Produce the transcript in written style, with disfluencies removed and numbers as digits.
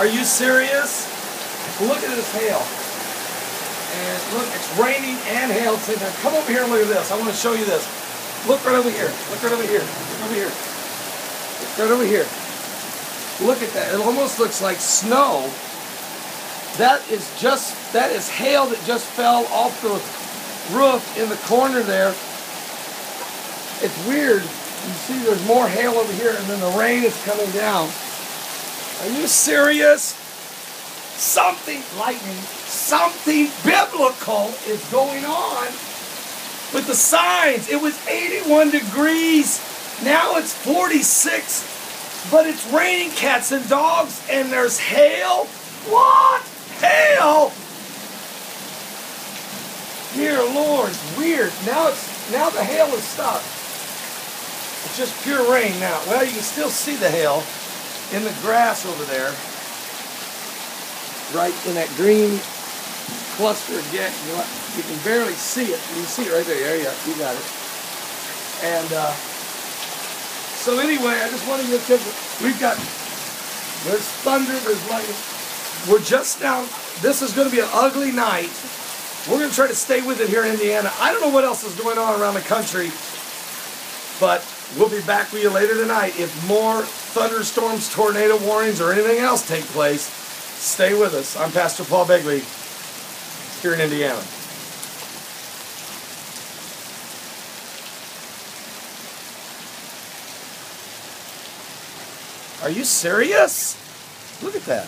Are you serious? Look at this hail. And look, it's raining and hail. Now come over here and look at this. I want to show you this. Look right over here. Look right over here. Look over here. Look right over here. Look at that. It almost looks like snow. That is hail that just fell off the roof in the corner there. It's weird. You see there's more hail over here and then the rain is coming down. Are you serious? Something biblical is going on with the signs. It was 81 degrees. Now it's 46. But it's raining cats and dogs and there's hail. What? Hail? Dear Lord, it's weird. Now the hail is stopped. It's just pure rain now. Well, you can still see the hail in the grass over there. Right in that green cluster again. You can barely see it. You can see it right there. There you go. You got it. And so anyway, I just wanted you to take there's thunder, there's lightning. We're just now, this is going to be an ugly night. We're going to try to stay with it here in Indiana. I don't know what else is going on around the country, but we'll be back with you later tonight. If more thunderstorms, tornado warnings, or anything else take place, stay with us. I'm Pastor Paul Begley here in Indiana. Are you serious? Look at that.